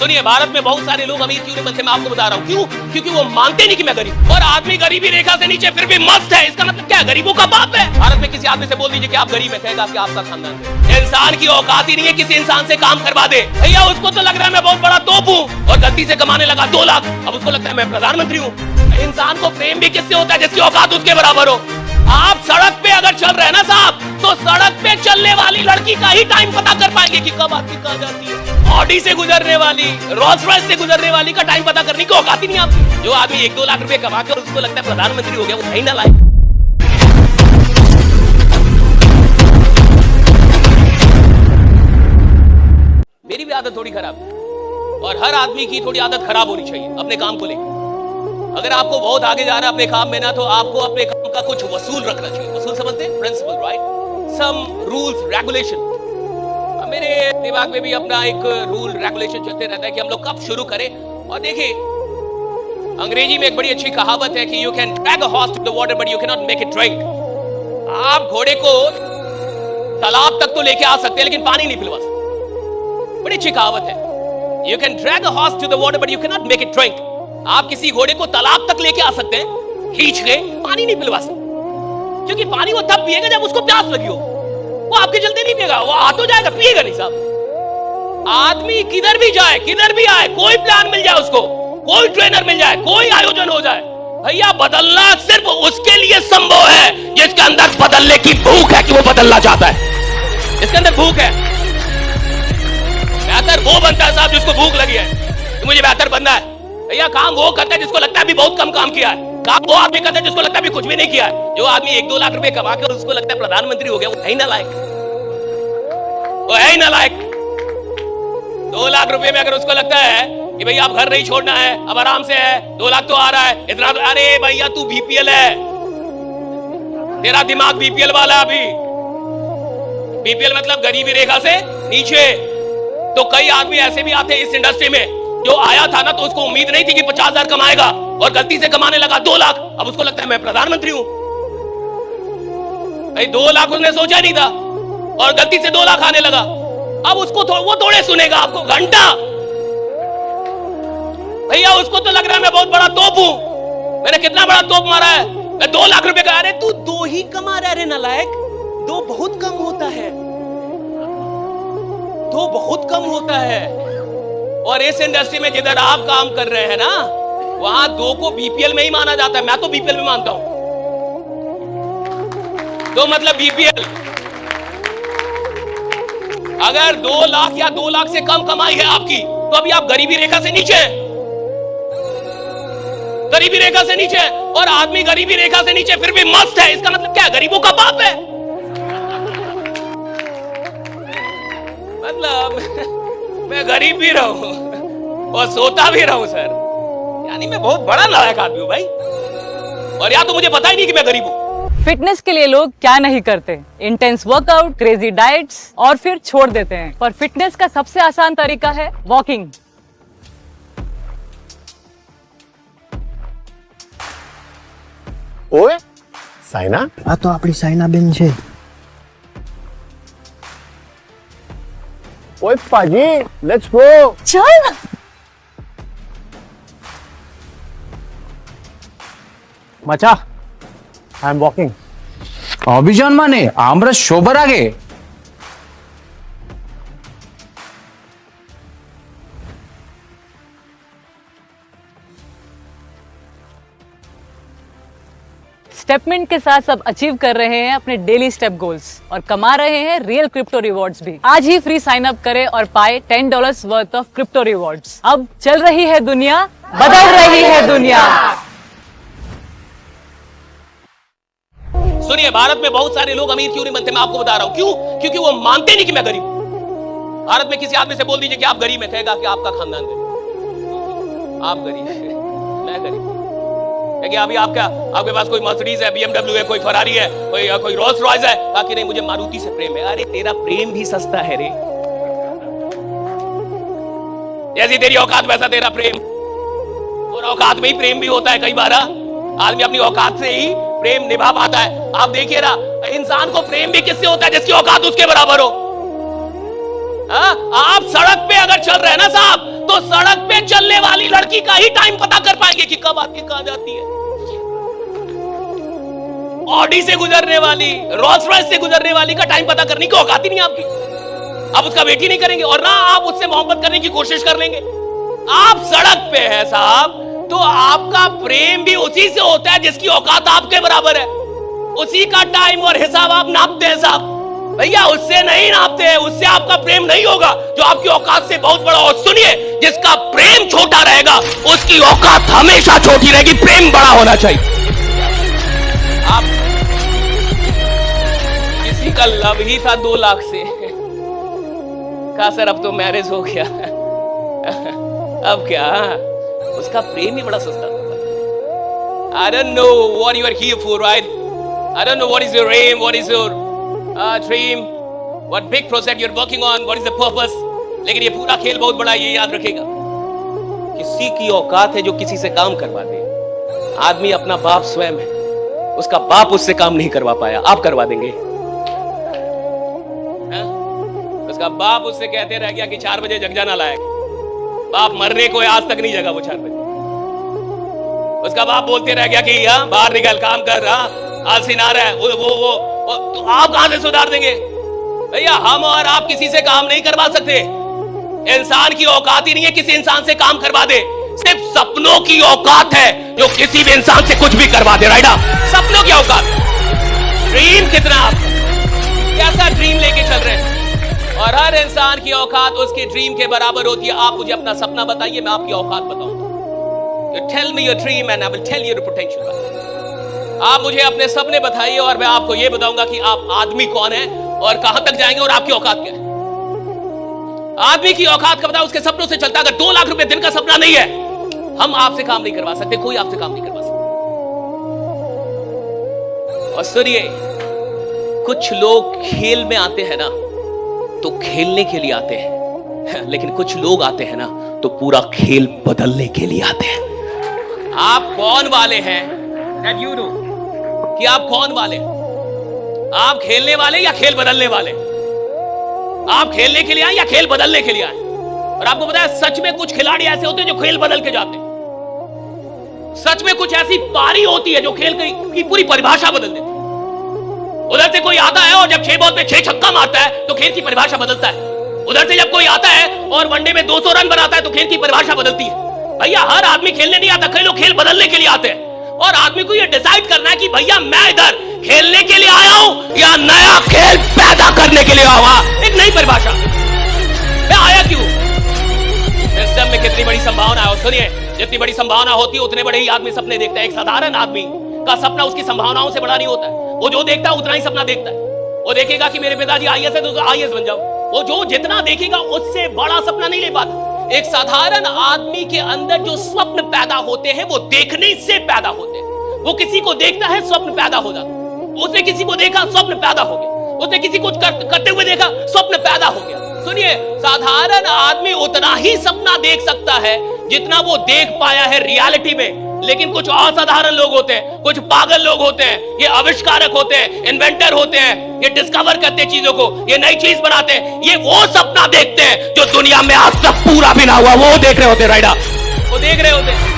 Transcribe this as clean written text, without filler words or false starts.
सुनिए, भारत में बहुत सारे लोग अमीर क्यों नहीं बनते, मैं आपको बता रहा हूँ क्यों। क्योंकि वो मानते नहीं कि मैं गरीब। और आदमी गरीबी रेखा से नीचे फिर भी मस्त है, इसका मतलब क्या है? गरीबों का बाप है। भारत में किसी आदमी से बोल दीजिए कि आप गरीब है, कहेगा कि आपका खानदान है। इंसान की औकात ही नहीं है किसी इंसान से काम करवा दे। भैया उसको तो लग रहा है मैं बहुत बड़ा तोप हूँ और गलती से कमाने लगा 2 लाख, अब उसको लगता है मैं प्रधानमंत्री हूँ। इंसान को प्रेम भी किससे होता है? जिसकी औकात उसके बराबर हो। आप सड़क पे अगर चल रहे हैं ना साहब, तो सड़क पे चलने वाली लड़की का ही टाइम पता कर पाएंगे कि कब आपकी कहाँ जाती है। ऑडी से गुजरने वाली, रोल्स रॉयस से गुजरने वाली का टाइम पता करने की औकात ही नहीं आपकी। जो आदमी 1-2 लाख रुपए कमा कर उसको लगता है प्रधानमंत्री हो गया, वो नहीं ना लाए। मेरी भी आदत थोड़ी खराब है और हर आदमी की थोड़ी आदत खराब होनी चाहिए अपने काम को लेकर। अगर आपको बहुत आगे जाना है अपने काम में ना, तो आपको अपने काम का कुछ वसूल रखना चाहिए। वसूल समझते हैं? Principle, right? Some rules regulation. मेरे दिमाग में भी अपना एक रूल रेगुलेशन चलते रहता है कि हम लोग कब शुरू करें। और देखिए, अंग्रेजी में एक बड़ी अच्छी कहावत है कि you can drag a horse to the water but you can not make it drink. आप घोड़े को तालाब तक तो लेके आ सकते हैं लेकिन पानी नहीं पिलवा सकते। बड़ी अच्छी कहावत है, you can drag a horse to the water but you can not make it drink. आप किसी घोड़े को तालाब तक लेके आ सकते हैं खींच के, पानी नहीं पिलवा सकते, क्योंकि पानी वो तब पिएगा जब उसको प्यास लगी हो। वो आपके चलते नहीं पिएगा, वो आ तो जाएगा, पिएगा नहीं साहब। आदमी किधर भी जाए, किधर भी आए, कोई प्लान मिल जाए उसको, कोई ट्रेनर मिल जाए, कोई आयोजन हो जाए, भैया बदलना सिर्फ उसके लिए संभव है जिसके अंदर बदलने की भूख है, कि वो बदलना चाहता है, इसके अंदर भूख है। बेहतर वो बनता है साहब जिसको भूख लगी है कि मुझे बेहतर बनना है। भैया काम वो करता है जिसको लगता है अभी बहुत कम काम किया है। काम वो आदमी करता है जिसको लगता है अभी कुछ भी नहीं किया है। जो आदमी 1-2 लाख रुपए कमा के और उसको लगता है प्रधानमंत्री हो गया, वो है ही नालायक, वो है ही नालायक। 2 लाख रुपए में अगर उसको लगता है कि भैया आप घर नहीं छोड़ना है, अब आराम से है, 2 लाख तो आ रहा है, इतना, अरे भैया तू बीपीएल है, तेरा दिमाग बीपीएल वाला है अभी। बीपीएल मतलब गरीबी रेखा से नीचे। तो कई आदमी ऐसे भी आते हैं इस इंडस्ट्री में, जो आया था ना तो उसको उम्मीद नहीं थी कि 50,000 कमाएगा और गलती से कमाने लगा 2 लाख, अब उसको लगता है मैं प्रधानमंत्री हूं। भाई 2 लाख उसने सोचा नहीं था और गलती से 2 लाख आने लगा, अब उसको वो थोड़े सुनेगा आपको घंटा। भैया उसको तो लग रहा है मैं बहुत बड़ा तोप हूं, मैंने कितना बड़ा तोप मारा है, मैं 2 लाख रुपए का। अरे तू 2 ही कमा रहा है नालायक, 2 बहुत कम होता है, 2 बहुत कम होता है। और इस इंडस्ट्री में जिधर आप काम कर रहे हैं ना, वहां 2 को बीपीएल में ही माना जाता है। मैं तो बीपीएल में मानता हूं, तो मतलब बीपीएल। अगर 2 लाख या 2 लाख से कम कमाई है आपकी, तो अभी आप गरीबी रेखा से नीचे हैं, गरीबी रेखा से नीचे। और आदमी गरीबी रेखा से नीचे फिर भी मस्त है, इसका मतलब क्या है? गरीबों का बाप है। मतलब मैं गरीब भी रहूं और सोता भी रहूं सर, यानी मैं बहुत बड़ा नालायक आदमी हूं भाई। और या तो मुझे पता ही नहीं कि मैं गरीब हूं। फिटनेस के लिए लोग क्या नहीं करते, इंटेंस वर्कआउट, क्रेजी डाइट्स और फिर छोड़ देते हैं। पर फिटनेस का सबसे आसान तरीका है वॉकिंग। ओए साइना, આ તો આપણી સાયનાબેન છે। ओए पाजी, लेट्स गो। चल मचा, आई एम वॉकिंग। অভিযান মানে আমরা সবার আগে। स्टेपमिंट के साथ सब अचीव कर रहे हैं अपने डेली स्टेप गोल्स और कमा रहे हैं रियल क्रिप्टो रिवॉर्ड्स भी। आज ही फ्री साइन अप करें और पाए $10 वर्थ ऑफ क्रिप्टो रिवॉर्ड्स। अब चल रही है दुनिया, बदल रही है दुनिया। सुनिए, भारत में बहुत सारे लोग अमीर क्यों नहीं बनते, मैं आपको बता रहा हूं क्यों। क्योंकि वो मानते नहीं कि मैं गरीब हूं। भारत में किसी आदमी से बोल दीजिए कि आप गरीब हैं, कहेगा कि आपका खानदान गरीब, आप गरीब, मैं गरीब। कि अभी आपके पास कोई मर्सिडीज है, BMW है, कोई फरारी है, कोई रोल्स रॉयस है, बाकी नहीं मुझे मारुति से प्रेम है। अरे तेरा प्रेम भी सस्ता है रे, जैसी तेरी औकात वैसा तेरा प्रेम। और औकात में ही प्रेम भी होता है कई बार। आदमी अपनी औकात से ही प्रेम निभा पाता है। आप देखिए ना, इंसान को प्रेम भी किससे होता है? जिसकी औकात उसके बराबर हो। आप सड़क पे अगर चल रहे हैं ना साहब, तो सड़क पे चलने वाली लड़की का ही टाइम पता कर पाएंगे कि कब आके कहां जाती है। ऑडी से गुजरने वाली, रोल्स रॉयस से गुजरने वाली का टाइम पता करने की औकात ही नहीं आपकी। आप उसका वेट ही नहीं करेंगे और ना आप उससे मोहब्बत करने की कोशिश कर लेंगे। आप सड़क पे है साहब, तो आपका प्रेम भी उसी से होता है जिसकी औकात आपके बराबर है। उसी का टाइम और हिसाब आप नापते हैं साहब। भैया उससे नहीं नापते हैं, उससे आपका प्रेम नहीं होगा जो आपकी औकात से बहुत बड़ा। और सुनिए, जिसका प्रेम छोटा रहेगा उसकी औकात हमेशा छोटी रहेगी। प्रेम बड़ा होना चाहिए। आप किसी का लव ही था 2 लाख से, कहा सर अब तो मैरिज हो गया। अब क्या, उसका प्रेम ही बड़ा सस्ता था। I don't know what you are here for, right? I don't know what is your aim, what is your dream, what big project you are working on, what is the purpose. लेकिन ये पूरा खेल बहुत बड़ा, ये याद रखेगा। किसी की औकात है जो किसी से काम करवा दे। आदमी अपना बाप स्वयं है, उसका बाप उससे काम नहीं करवा पाया, आप करवा देंगे। उसका बाप उससे कहते रह गया कि 4 बजे जग जाना लायक। बाप मरने को आज तक नहीं जगा वो 4 बजे। उसका बाप बोलते रह गया कि बाहर निकल काम कर, आलसी ना रहा है वो तो आप कहां से सुधार देंगे? भैया हम और आप किसी से काम नहीं करवा सकते। इंसान की औकात ही नहीं है किसी इंसान से काम करवा दे। सिर्फ सपनों की औकात है जो किसी भी इंसान से कुछ भी करवा दे। राइट, सपनों की औकात। ड्रीम कितना, आप कैसा ड्रीम लेके चल रहे हैं? और हर इंसान की औकात उसके ड्रीम के बराबर होती है। आप मुझे अपना सपना बताइए, मैं आपकी औकात बताऊंगा। You tell me your dream and I will tell you the potential. आप मुझे अपने सपने बताइए और मैं आपको यह बताऊंगा कि आप आदमी कौन है और कहां तक जाएंगे और आपकी औकात क्या है। आदमी की औकात का पता उसके सपनों से चलता है। अगर 2 लाख रुपए दिन का सपना नहीं है, हम आपसे काम नहीं करवा सकते, कोई आपसे काम नहीं करवा सकता। और सुनिए, कुछ लोग खेल में आते हैं ना तो खेलने के लिए आते हैं, लेकिन कुछ लोग आते हैं ना तो पूरा खेल बदलने के लिए आते हैं। आप कौन वाले हैं, that you know, कि आप कौन वाले, आप खेलने वाले या खेल बदलने वाले? आप खेलने के लिए आए या खेल बदलने के लिए आए? और आपको पता है सच में कुछ खिलाड़ी ऐसे होते हैं जो खेल बदल के जाते हैं। सच में कुछ ऐसी पारी होती है जो खेल की पूरी परिभाषा बदल देती है। उधर से कोई आता है और जब 6 बॉल पे 6 छक्का मारता है तो खेल की परिभाषा बदलता है। उधर से जब कोई आता है और वनडे में 200 रन बनाता है तो खेल की परिभाषा बदलती है। भैया हर आदमी खेलने नहीं आता, कई लोग खेल बदलने के लिए आते हैं। और आदमी को यह डिसाइड करना है कि भैया मैं इधर खेलने के लिए आया हूं या नया खेल पैदा करने के लिए आया हूं। एक नई परिभाषा, मैं आया क्यों, सिस्टम में कितनी बड़ी संभावना है। और सुनिए, जितनी बड़ी संभावना होती है उतने बड़े ही आदमी सपने देखता है। एक साधारण आदमी का सपना उसकी संभावनाओं से बड़ा नहीं होता है। वो जो देखता है उतना ही सपना देखता है। वो देखेगा कि मेरे पिताजी आईएएस है तो आईएएस बन जाऊं। वो जो जितना देखेगा उससे बड़ा सपना नहीं ले पाता। एक साधारण आदमी के अंदर जो स्वप्न पैदा होते हैं वो देखने से पैदा होते हैं। वो किसी को देखता है, स्वप्न पैदा हो जाता है। उसने किसी को देखा, स्वप्न पैदा हो गया। उसने किसी को करते हुए देखा, स्वप्न पैदा हो गया। सुनिए, साधारण आदमी उतना ही सपना देख सकता है जितना वो देख पाया है रियलिटी में। लेकिन कुछ असाधारण लोग होते हैं, कुछ पागल लोग होते हैं, ये आविष्कारक होते हैं, इन्वेंटर होते हैं, ये डिस्कवर करते हैं चीजों को, ये नई चीज बनाते हैं। ये वो सपना देखते हैं जो दुनिया में आज तक पूरा भी ना हुआ, वो देख रहे होते हैं। राइडा, वो देख रहे होते हैं।